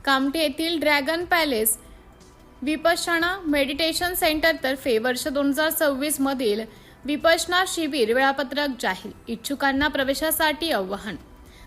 कामठी येथील dragon palace Vipassana meditation centre तर्फे वर्ष 2026 मधील विपश्यना शिबिर वेळापत्रक जाहीर. इच्छुकांना प्रवेशासाठी आवाहन.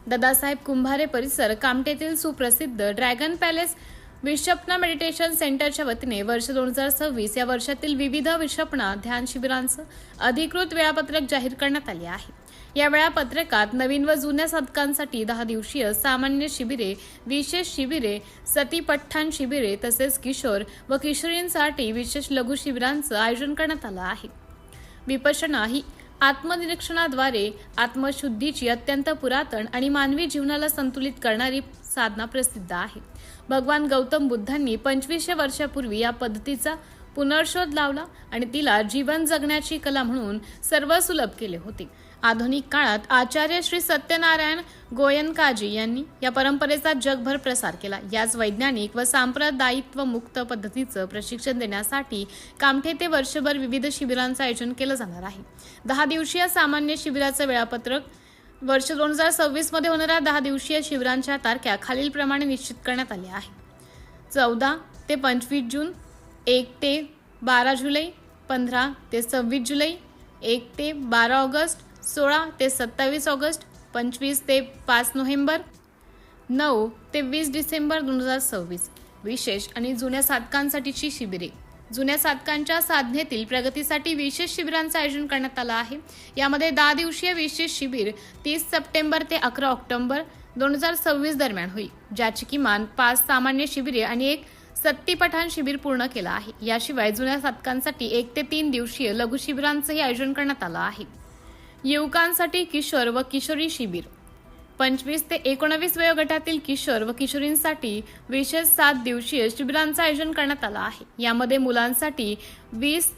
दादासाहेब कुंभारे परिसर, कामठी येथील सुप्रसिद्ध ड्रॅगन पॅलेस विपश्यना मेडिटेशन सेंटरच्या वतीने वर्ष 2026 या वर्षातील विविध विपश्यना ध्यान शिबिरांचं अधिकृत वेळापत्रक जाहीर करण्यात आले आहे. या वेळापत्रकात नवीन व जुन्या साधकांसाठी 10 दिवसीय सामान्य शिबिरे, विशेष शिबिरे, सतीपठ्ठण शिबिरे तसेच किशोर व किशोरींसाठी विशेष लघु शिबिरांचं आयोजन करण्यात आलं आहे. विपश्यना ही आत्मनिरीक्षणाद्वारे आत्मशुद्धीची अत्यंत पुरातन आणि मानवी जीवनाला संतुलित करणारी साधना प्रसिद्ध आहे. भगवान गौतम बुद्धांनी 2500 वर्षापूर्वी या पद्धतीचा पुनर्शोध लावला आणि तिला जीवन जगण्याची कला म्हणून सर्वसुलभ केले होते. आधुनिक काळात आचार्य श्री सत्यनारायण गोयनकाजी यांनी या परंपरेचा जगभर प्रसार केला. याच वैज्ञानिक व सांप्रदायित्व मुक्त पद्धतीचं प्रशिक्षण देण्यासाठी कामठी येथे वर्षभर विविध शिबिरांचं आयोजन केलं जाणार आहे. 10 दिवसीय सामान्य शिबिराचं वेळापत्रक. वर्ष 2026 मध्ये होणाऱ्या 10 दिवसीय शिबिरांच्या तारखा खालीलप्रमाणे निश्चित करण्यात आल्या आहेत. 14 ते 25 जून, 1 ते 12 जुलै, 15 ते 26 जुलै, 1 ते 12 ऑगस्ट, 16 ते 27 ऑगस्ट, 25 ते 5 नोव्हेंबर, 9 ते 20 डिसेंबर 2026. विशेष आणि जुन्या साधकांसाठीची शिबिरे. जुन्या साधकांच्या साधनेतील प्रगतीसाठी विशेष शिबिरांचं आयोजन करण्यात आलं आहे. यामध्ये 10 दिवसीय विशेष शिबिर 30 सप्टेंबर ते 11 ऑक्टोबर 2026 दरम्यान होईल, ज्याची किमान 5 सामान्य शिबिरे आणि 1 सत्तीपठण शिबिर पूर्ण केलं आहे. याशिवाय जुन्या साधकांसाठी 1 ते 3 दिवसीय लघु शिबिरांचंही आयोजन करण्यात आलं आहे. युवकांसाठी किशोर व किशोरी शिबिर. 25 ते 19 वयोगटातील किशोर व किशोरींसाठी विशेष 7 दिवसीय शिबिरांचं आयोजन करण्यात आलं आहे. यामध्ये मुलांसाठी 20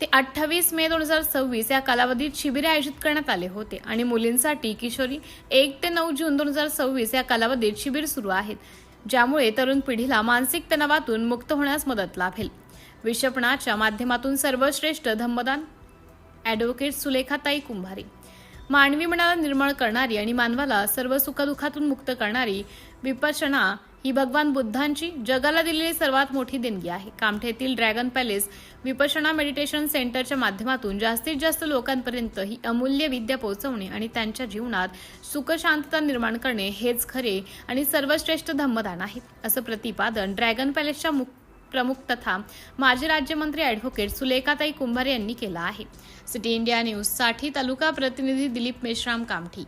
ते 28 मे 2026 या कालावधीत शिबिरे आयोजित करण्यात आले होते आणि मुलींसाठी किशोरी 1 ते 9 जून 2026 या कालावधीत शिबिर सुरू आहेत, ज्यामुळे तरुण पिढीला मानसिक तणावातून मुक्त होण्यास मदत लाभेल. विपश्यनाच्या माध्यमातून सर्वश्रेष्ठ धम्मदान. ॲडव्होकेट सुलेखाताई कुंभारे. मानवी मनाला निर्मळ करणारी आणि मानवाला सर्व सुखदुःखातून मुक्त करणारी विपश्यना ही भगवान बुद्धांची जगाला दिलेली सर्वात मोठी देणगी आहे. कामठी येथील ड्रॅगन पॅलेस विपश्यना मेडिटेशन सेंटरच्या माध्यमातून जास्तीत जास्त लोकांपर्यंत ही अमूल्य विद्या पोहोचवणे आणि त्यांच्या जीवनात सुख शांतता निर्माण करणे हेच खरे आणि सर्वश्रेष्ठ धम्मदान आहे, असं प्रतिपादन ड्रॅगन पॅलेसच्या प्रमुख तथा माजी राज्यमंत्री ॲडव्होकेट सुलेखाताई कुंभारे यांनी केलं आहे. सिटी इंडिया न्यूजसाठी तालुका प्रतिनिधी दिलीप मेश्राम, कामठी.